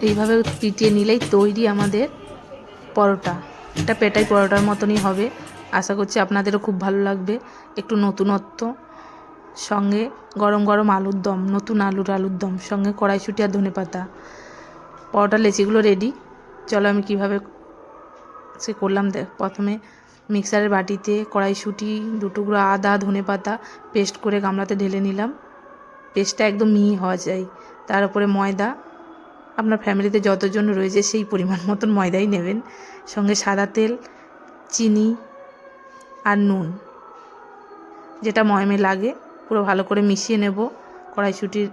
এইভাবে পিটিয়ে নিলেই তৈরি আমাদের পরোটা। এটা পেটাই পরোটার মতনই হবে। আশা করছি আপনাদেরও খুব ভালো লাগবে। একটু নতুনত্ব, সঙ্গে গরম গরম আলুর দম, নতুন আলুর দম, সঙ্গে কড়াইশুঁটি আর ধনেপাতা। পরোটার লেচিগুলো রেডি। চলো আমি কীভাবে সে করলাম। প্রথমে মিক্সারের বাটিতে কড়াইশুঁটি, 2 টুকরো আদা, ধনেপাতা পেস্ট করে গামলাতে ঢেলে নিলাম। পেস্টটা একদম মিহি হওয়া চাই। তার উপরে ময়দা, আপনার ফ্যামিলিতে যতজন রয়েছে সেই পরিমাণ মতন ময়দাই নেবেন। সঙ্গে সাদা তেল, চিনি আর নুন, যেটা ময়মে লাগে, পুরো ভালো করে মিশিয়ে নেব কড়াইশুঁটির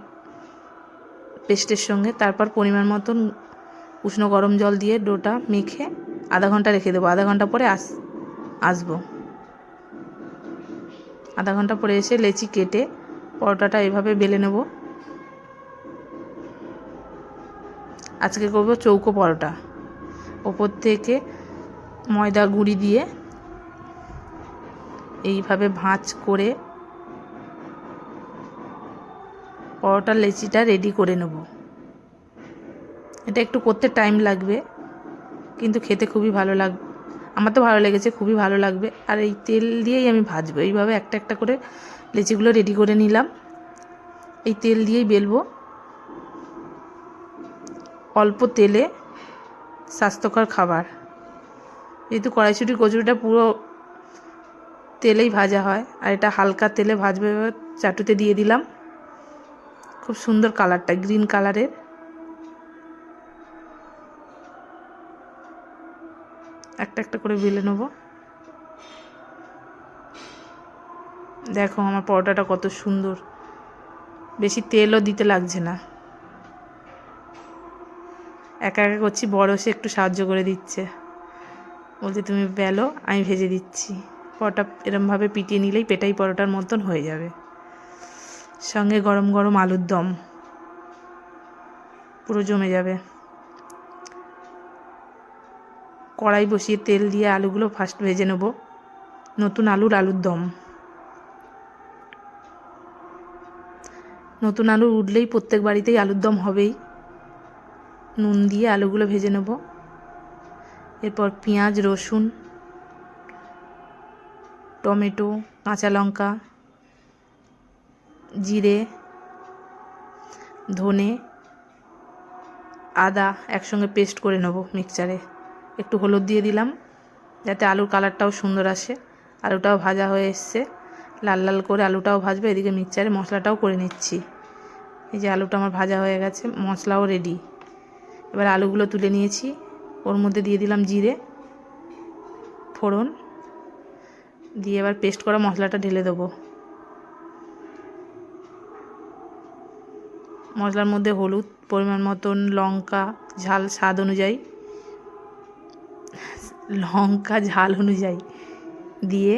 পেস্টের সঙ্গে। তারপর পরিমাণ মতন উষ্ণ গরম জল দিয়ে ডোটা মেখে আধা ঘন্টা রেখে দেবো। আধা ঘন্টা পরে আসবো। আধা ঘন্টা পরে এসে লেচি কেটে পরোটাটা এভাবে বেলে নেব। আজকে করব চৌকো পরোটা। ওপর থেকে ময়দা গুঁড়ি দিয়ে এইভাবে ভাঁজ করে পরোটার লেচিটা রেডি করে নেব। এটা একটু করতে টাইম লাগবে, কিন্তু খেতে খুবই ভালো লাগবে। আমার তো ভালো লেগেছে, খুবই ভালো লাগবে। আর এই তেল দিয়েই আমি ভাজবো। এইভাবে একটা একটা করে লেচিগুলো রেডি করে নিলাম। এই তেল দিয়েই বেলবো। অল্প তেলে স্বাস্থ্যকর খাবার। যেহেতু কড়াইশুঁটির কচুরিটা পুরো তেলেই ভাজা হয়, আর এটা হালকা তেলে ভাজবো। এবার চাটুতে দিয়ে দিলাম। খুব সুন্দর কালারটা, গ্রিন কালারের। একটা একটা করে বেলে নেব। দেখো আমার পরোটাটা কত সুন্দর, বেশি তেলও দিতে লাগছে না। একা একা করছি, বড় সে একটু সাহায্য করে দিচ্ছে, বলছে তুমি বেলো, আমি ভেজে দিচ্ছি। পরোটা এরমভাবে পিটিয়ে নিলেই পেটাই পরোটার মতন হয়ে যাবে। সঙ্গে গরম গরম আলুর দম পুরো জমে যাবে। কড়াই বসিয়ে তেল দিয়ে আলুগুলো ফার্স্ট ভেজে নেব। নতুন আলুর দম। নতুন আলু উঠলেই প্রত্যেক বাড়িতেই আলুর দম হবেই। নুন দিয়ে আলুগুলো ভেজে নেব। এরপর পেঁয়াজ, রসুন, টমেটো, কাঁচা লঙ্কা, জিরে, ধনে, আদা একসঙ্গে পেস্ট করে নেব মিক্সচারে। একটু হলুদ দিয়ে দিলাম যাতে আলুর কালারটাও সুন্দর আসে। আলুটাও ভাজা হয়ে এসছে, লাল লাল করে আলুটাও ভাজবে। এদিকে মিক্সচারে মশলাটাও করে নিচ্ছি। এই যে আলুটা আমার ভাজা হয়ে গেছে, মশলাও রেডি। এবার আলুগুলো তুলে নিয়েছি। ওর মধ্যে দিয়ে দিলাম জিরে ফোড়ন দিয়ে এবার পেস্ট করা মশলাটা ঢেলে দেবো। মশলার মধ্যে হলুদ, পরিমাণ মতন লঙ্কা, ঝাল স্বাদ অনুযায়ী, লঙ্কা ঝাল অনুযায়ী দিয়ে,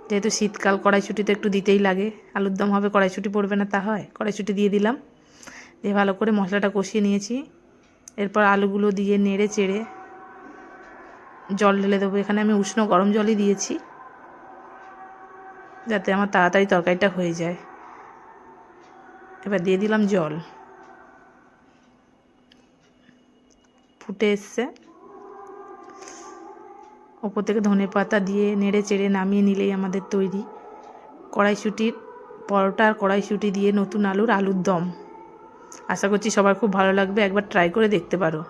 যেহেতু শীতকাল কড়াইশুঁটি তো একটু দিতেই লাগে। আলুর দম হবে, কড়াইশুঁটি পড়বে না তা হয়? কড়াইশুঁটি দিয়ে দিলাম। দিয়ে ভালো করে মশলাটা কষিয়ে নিয়েছি। এরপর আলুগুলো দিয়ে নেড়ে চেড়ে জল ঢেলে দেবো। এখানে আমি উষ্ণ গরম জলই দিয়েছি যাতে আমার তাড়াতাড়ি তরকারিটা হয়ে যায়। এবার দিয়ে দিলাম জল। ফুটে এসছে। ওপর থেকে ধনেপাতা দিয়ে নেড়ে চেড়ে নামিয়ে নিলেই আমাদের তৈরি কড়াইশুঁটির পরোটা আর কড়াইশুঁটি দিয়ে নতুন আলুর দম। আশা করছি সবার খুব ভালো লাগবে, একবার ট্রাই করে দেখতে পারো।